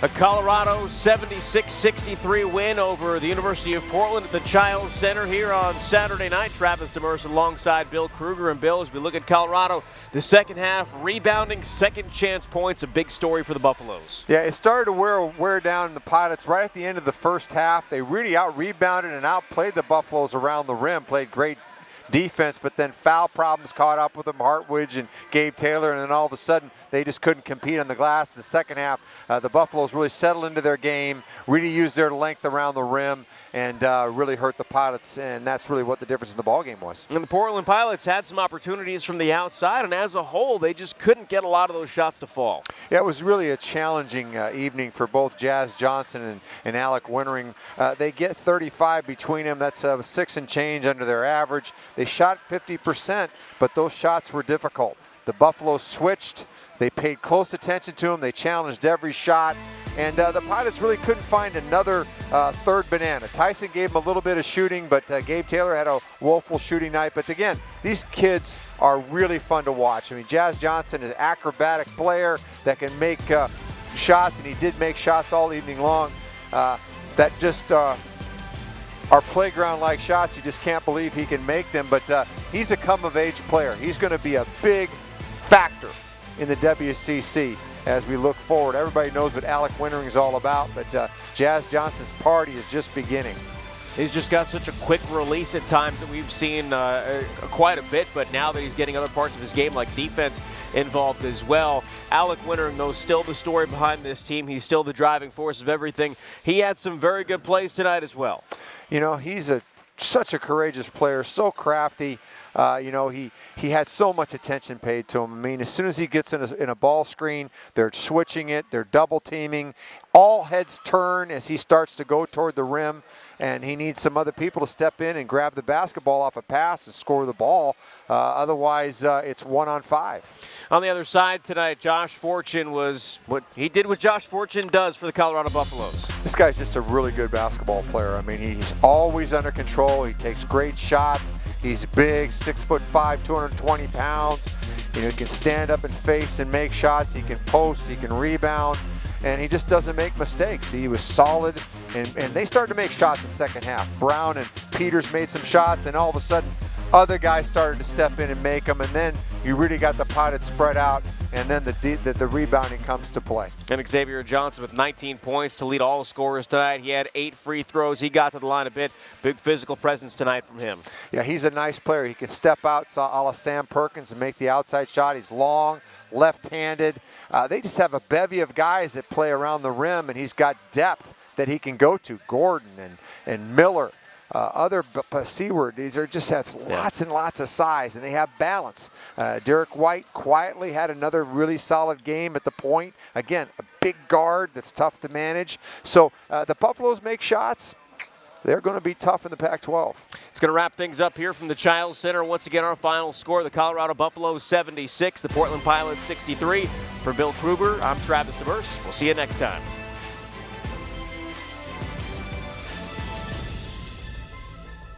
A Colorado 76-63 win over the University of Portland at the Chiles Center here on Saturday night. Travis Demers alongside Bill Krueger. And Bill, as we look at Colorado, the second half, rebounding, second chance points, a big story for the Buffaloes. Yeah, it started to wear down the Pilots right at the end of the first half. They really out-rebounded and outplayed the Buffaloes around the rim, played great defense, but then foul problems caught up with them, Hartwidge and Gabe Taylor, and then all of a sudden they just couldn't compete on the glass. The second half, the Buffaloes really settled into their game, really used their length around the rim, and really hurt the Pilots, and that's really what the difference in the ballgame was. And the Portland Pilots had some opportunities from the outside, and as a whole, they just couldn't get a lot of those shots to fall. Yeah, it was really a challenging evening for both Jazz Johnson and Alec Wintering. They get 35 between them. That's 6 and change under their average. They shot 50%, but those shots were difficult. The Buffaloes switched. They paid close attention to them. They challenged every shot. And the Pilots really couldn't find another third banana. Tyson gave them a little bit of shooting, but Gabe Taylor had a woeful shooting night. But again, these kids are really fun to watch. I mean, Jazz Johnson is an acrobatic player that can make shots, and he did make shots all evening long. That just are playground-like shots. You just can't believe he can make them. But he's a come-of-age player. He's going to be a big factor in the WCC as we look forward. Everybody knows what Alec Wintering is all about, but Jazz Johnson's party is just beginning. He's just got such a quick release at times that we've seen quite a bit, but now that he's getting other parts of his game like defense involved as well. Alec Wintering, though, still the story behind this team. He's still the driving force of everything. He had some very good plays tonight as well. You know, he's such a courageous player, so crafty. You know, he had so much attention paid to him. I mean, as soon as he gets in a ball screen, they're switching it, they're double teaming. All heads turn as he starts to go toward the rim, and he needs some other people to step in and grab the basketball off a pass and score the ball. Otherwise, it's 1-on-5. On the other side tonight, Josh Fortune was what Josh Fortune does for the Colorado Buffaloes. This guy's just a really good basketball player. I mean, he's always under control. He takes great shots. He's big, 6'5", 220 pounds. You know, he can stand up and face and make shots. He can post, he can rebound, and he just doesn't make mistakes. He was solid, and they started to make shots in the second half. Brown and Peters made some shots, and all of a sudden, other guys started to step in and make them, and then you really got the Pilots spread out, and then the rebounding comes to play. And Xavier Johnson with 19 points to lead all scorers tonight. He had 8 free throws. He got to the line a bit. Big physical presence tonight from him. Yeah, he's a nice player. He can step out a la Sam Perkins and make the outside shot. He's long, left-handed. They just have a bevy of guys that play around the rim, and he's got depth that he can go to. Gordon and Miller. Seward, these are just have lots and lots of size, and they have balance. Derek White quietly had another really solid game at the point. Again, a big guard that's tough to manage. So the Buffaloes make shots. They're going to be tough in the Pac-12. It's going to wrap things up here from the Chiles Center. Once again, our final score, the Colorado Buffaloes 76, the Portland Pilots 63. For Bill Krueger, I'm Travis Demers. We'll see you next time.